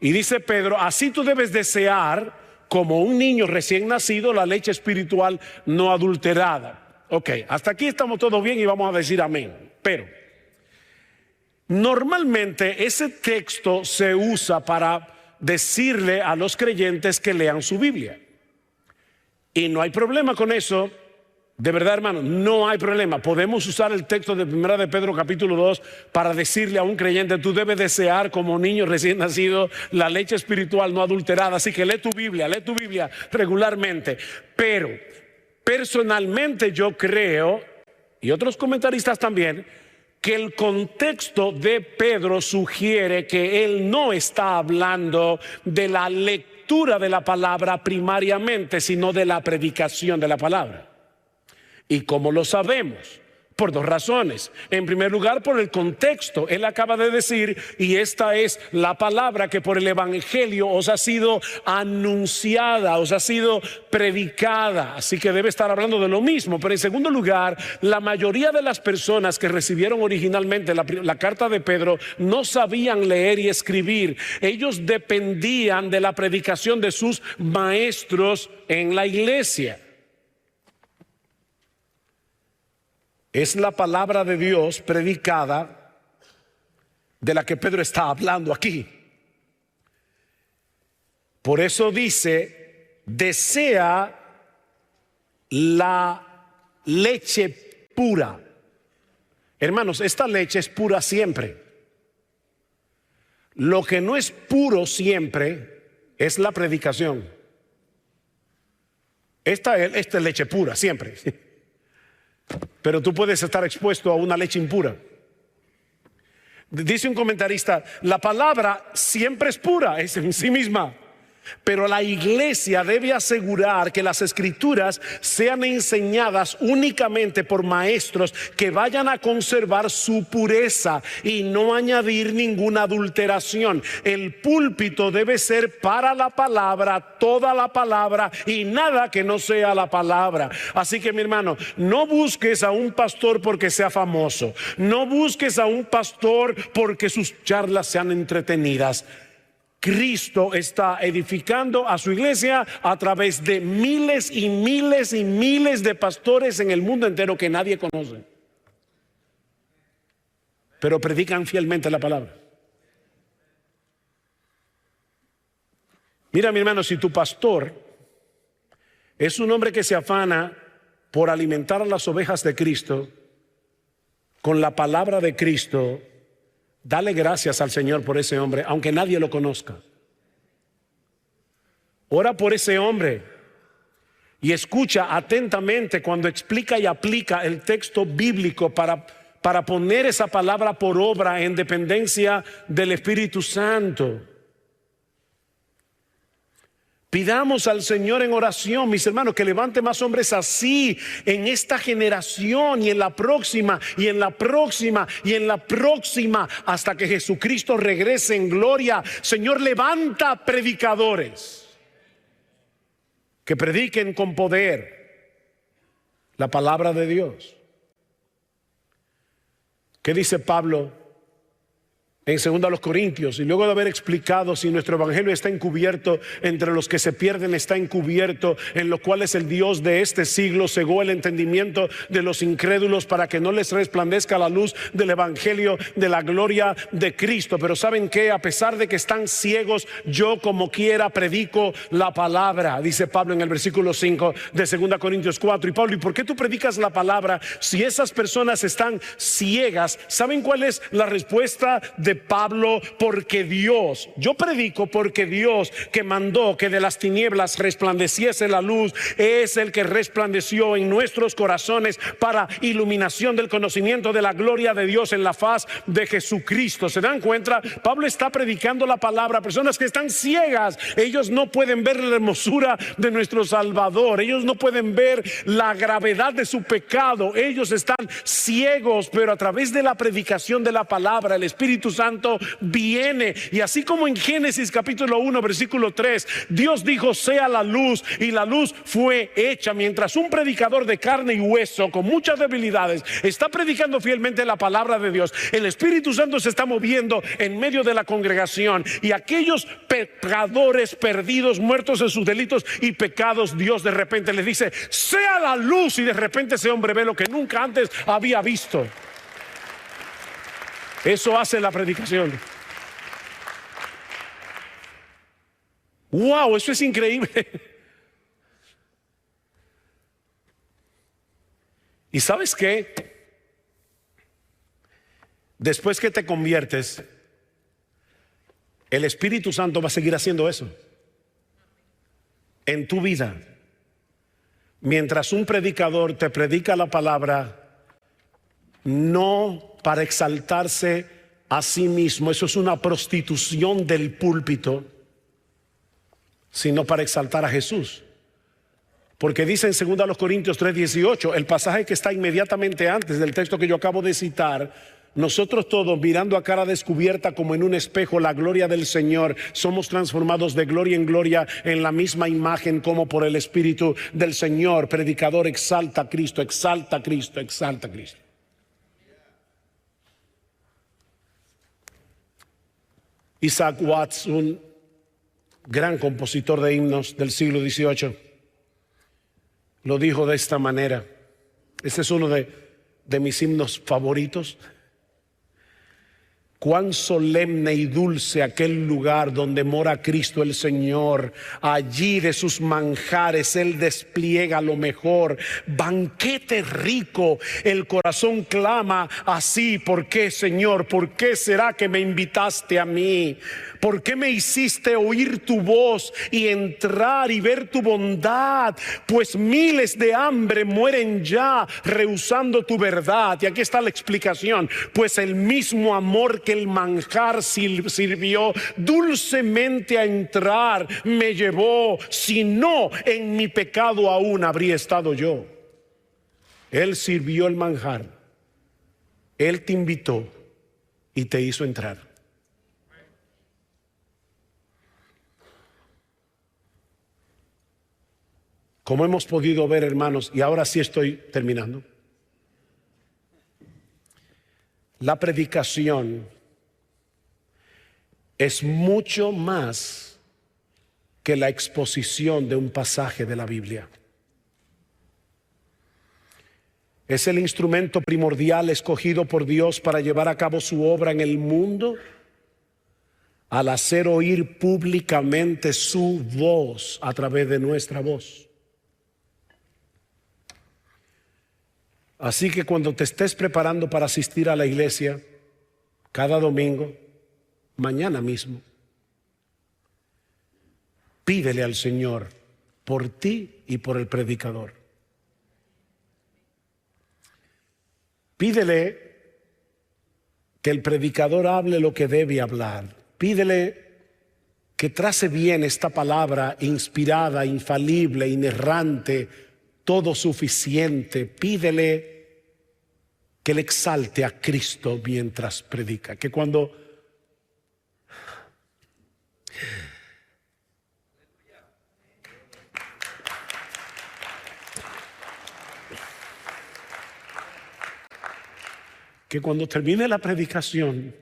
Y dice Pedro, así tú debes desear como un niño recién nacido la leche espiritual no adulterada. Ok, hasta aquí estamos todos bien y vamos a decir amén. Pero normalmente ese texto se usa para decirle a los creyentes que lean su Biblia. Y no hay problema con eso De verdad, hermano, no hay problema. Podemos usar el texto de 1 de Pedro capítulo 2 para decirle a un creyente: tú debes desear como niño recién nacido la leche espiritual no adulterada. Así que lee tu Biblia regularmente. Pero personalmente yo creo, y otros comentaristas también, que el contexto de Pedro sugiere que él no está hablando de la lectura de la palabra primariamente, sino de la predicación de la palabra. ¿Y cómo lo sabemos? Por dos razones. En primer lugar, por el contexto. Él acaba de decir: y esta es la palabra que por el evangelio os ha sido anunciada, os ha sido predicada. Así que debe estar hablando de lo mismo. Pero en segundo lugar, la mayoría de las personas que recibieron originalmente la carta de Pedro no sabían leer y escribir. Ellos dependían de la predicación de sus maestros en la iglesia. Es la palabra de Dios predicada de la que Pedro está hablando aquí. Por eso dice: desea la leche pura. Hermanos, esta leche es pura siempre. Lo que no es puro siempre es la predicación. Esta es leche pura siempre. Pero tú puedes estar expuesto a una leche impura. Dice un comentarista: la palabra siempre es pura, es en sí misma. Pero la iglesia debe asegurar que las escrituras sean enseñadas únicamente por maestros que vayan a conservar su pureza y no añadir ninguna adulteración. El púlpito debe ser para la palabra, toda la palabra y nada que no sea la palabra. Así que, mi hermano, no busques a un pastor porque sea famoso. No busques a un pastor porque sus charlas sean entretenidas. Cristo está edificando a su iglesia a través de miles y miles y miles de pastores en el mundo entero que nadie conoce, pero predican fielmente la palabra. Mira, mi hermano, si tu pastor es un hombre que se afana por alimentar a las ovejas de Cristo con la palabra de Cristo, dale gracias al Señor por ese hombre, aunque nadie lo conozca. Ora por ese hombre y escucha atentamente cuando explica y aplica el texto bíblico para poner esa palabra por obra en dependencia del Espíritu Santo. Pidamos al Señor en oración, mis hermanos, que levante más hombres así en esta generación y en la próxima y en la próxima y en la próxima, hasta que Jesucristo regrese en gloria. Señor, levanta predicadores que prediquen con poder la palabra de Dios. ¿Qué dice Pablo en 2 Corintios? Y luego de haber explicado si nuestro evangelio está encubierto entre los que se pierden, está encubierto, en lo cual es el Dios de este siglo cegó el entendimiento de los incrédulos para que no les resplandezca la luz del evangelio de la gloria de Cristo. Pero ¿saben qué? A pesar de que están ciegos, yo como quiera predico la palabra, dice Pablo en el versículo 5 de 2 Corintios 4. Y Pablo: ¿y por qué tú predicas la palabra si esas personas están ciegas? ¿Saben cuál es la respuesta de Pablo? Porque Dios, yo predico porque Dios, que mandó que de las tinieblas resplandeciese la luz, es el que resplandeció en nuestros corazones para iluminación del conocimiento de la gloria de Dios en la faz de Jesucristo. ¿Se dan cuenta? Pablo está predicando la palabra a personas que están ciegas. Ellos no pueden ver la hermosura de nuestro Salvador, ellos no pueden ver la gravedad de su pecado, ellos están ciegos, pero a través de la predicación de la palabra, el Espíritu Santo viene. Y así como en Génesis capítulo 1 versículo 3 Dios dijo: sea la luz, y la luz fue hecha. Mientras un predicador de carne y hueso con muchas debilidades está predicando fielmente la palabra de Dios, el Espíritu Santo se está moviendo en medio de la congregación, y aquellos pecadores perdidos, muertos en sus delitos y pecados, Dios de repente les dice: sea la luz, y de repente ese hombre ve lo que nunca antes había visto. Eso hace la predicación. ¡Wow! Eso es increíble. ¿Y sabes qué? Después que te conviertes, el Espíritu Santo va a seguir haciendo eso en tu vida. Mientras un predicador te predica la palabra, no para exaltarse a sí mismo, eso es una prostitución del púlpito, sino para exaltar a Jesús. Porque dice en 2 Corintios 3:18, el pasaje que está inmediatamente antes del texto que yo acabo de citar: nosotros todos, mirando a cara descubierta como en un espejo la gloria del Señor, somos transformados de gloria en gloria en la misma imagen como por el Espíritu del Señor. Predicador, exalta a Cristo, exalta a Cristo, exalta a Cristo. Isaac Watts, un gran compositor de himnos del siglo XVIII, lo dijo de esta manera. Este es uno de mis himnos favoritos. Cuán solemne y dulce aquel lugar donde mora Cristo el Señor. Allí de sus manjares Él despliega lo mejor. Banquete rico, el corazón clama así: ¿por qué, Señor? ¿Por qué será que me invitaste a mí? ¿Por qué me hiciste oír tu voz y entrar y ver tu bondad? Pues miles de hambre mueren ya rehusando tu verdad. Y aquí está la explicación: pues el mismo amor que el manjar sirvió dulcemente a entrar me llevó, si no, en mi pecado aún habría estado yo. Él sirvió el manjar, Él te invitó y te hizo entrar. Como hemos podido ver, hermanos, y ahora sí estoy terminando, la predicación es mucho más que la exposición de un pasaje de la Biblia. Es el instrumento primordial escogido por Dios para llevar a cabo su obra en el mundo, al hacer oír públicamente su voz a través de nuestra voz. Así que cuando te estés preparando para asistir a la iglesia cada domingo, mañana mismo, pídele al Señor por ti y por el predicador. Pídele que el predicador hable lo que debe hablar. Pídele que trace bien esta palabra inspirada, infalible, inerrante, todo suficiente. Pídele que le exalte a Cristo mientras predica. Que cuando termine la predicación,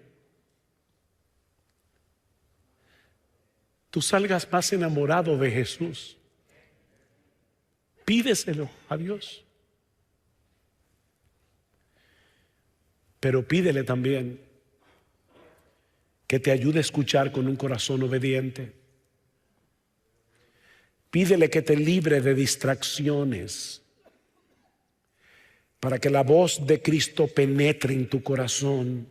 tú salgas más enamorado de Jesús. Pídeselo a Dios. Pero pídele también que te ayude a escuchar con un corazón obediente. Pídele que te libre de distracciones, para que la voz de Cristo penetre en tu corazón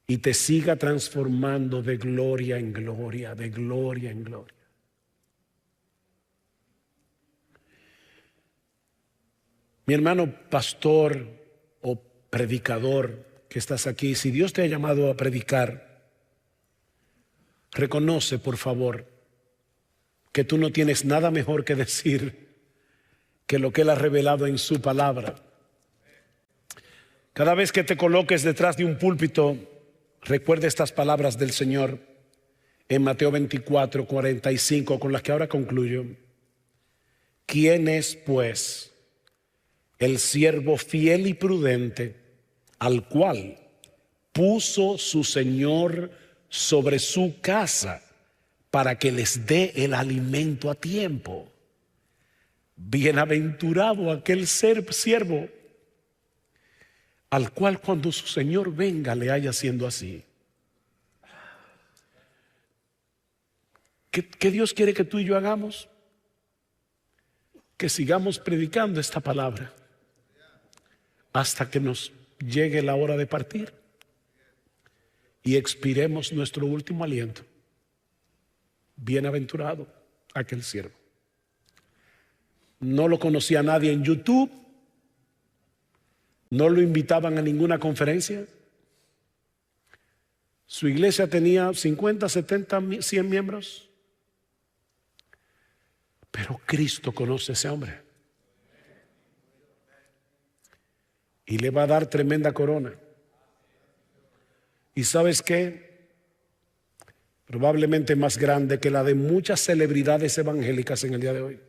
y te siga transformando de gloria en gloria, de gloria en gloria. Mi hermano pastor o predicador que estás aquí, si Dios te ha llamado a predicar, reconoce, por favor, que tú no tienes nada mejor que decir que lo que Él ha revelado en su palabra. Cada vez que te coloques detrás de un púlpito, recuerda estas palabras del Señor en Mateo 24:45, con las que ahora concluyo. ¿Quién es, pues, el siervo fiel y prudente al cual puso su Señor sobre su casa para que les dé el alimento a tiempo? Bienaventurado aquel siervo al cual cuando su Señor venga le haya siendo así. ¿Qué Dios quiere que tú y yo hagamos? Que sigamos predicando esta palabra. hasta que nos llegue la hora de partir y expiremos nuestro último aliento. Bienaventurado aquel siervo. No lo conocía nadie en YouTube, no lo invitaban a ninguna conferencia. Su iglesia tenía 50, 70, 100 miembros. Pero Cristo conoce a ese hombre y le va a dar tremenda corona. ¿Y sabes qué? Probablemente más grande que la de muchas celebridades evangélicas en el día de hoy.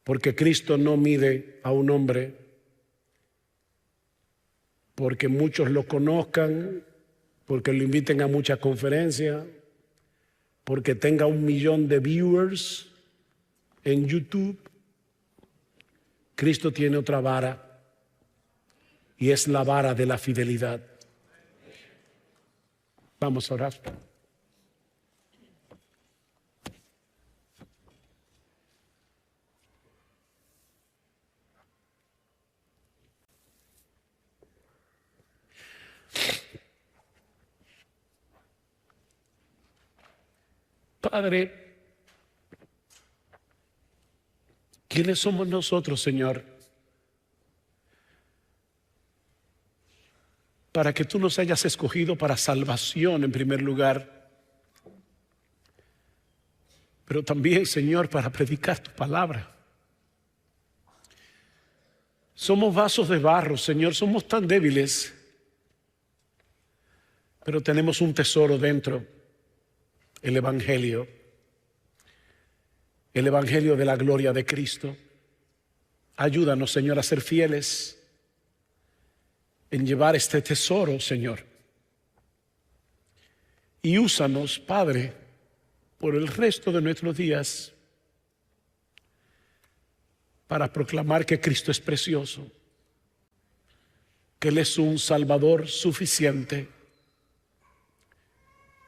Porque Cristo no mide a un hombre porque muchos lo conozcan, porque lo inviten a muchas conferencias, porque tenga 1 millón de viewers en YouTube. Cristo tiene otra vara y es la vara de la fidelidad. Vamos a orar. Padre, ¿quiénes somos nosotros, Señor, para que tú nos hayas escogido para salvación en primer lugar, pero también, Señor, para predicar tu palabra? Somos vasos de barro, Señor, somos tan débiles, pero tenemos un tesoro dentro, el Evangelio de la gloria de Cristo. Ayúdanos, Señor, a ser fieles en llevar este tesoro, Señor. Y úsanos, Padre, por el resto de nuestros días para proclamar que Cristo es precioso, que Él es un Salvador suficiente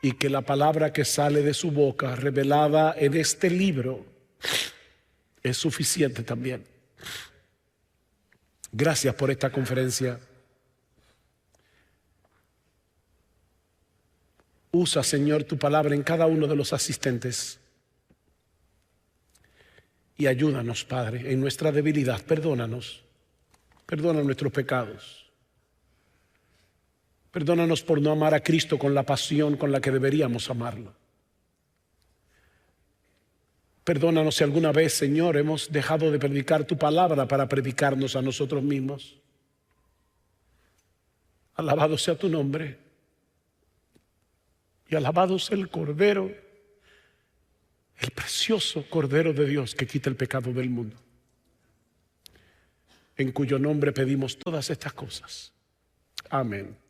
y que la palabra que sale de su boca, revelada en este libro, es suficiente también. Gracias por esta conferencia. Usa, Señor, tu palabra en cada uno de los asistentes. Y ayúdanos, Padre, en nuestra debilidad. Perdónanos. Perdona nuestros pecados. Perdónanos por no amar a Cristo con la pasión con la que deberíamos amarlo. Perdónanos si alguna vez, Señor, hemos dejado de predicar tu palabra para predicarnos a nosotros mismos. Alabado sea tu nombre. Y alabado sea el Cordero, el precioso Cordero de Dios que quita el pecado del mundo, en cuyo nombre pedimos todas estas cosas. Amén.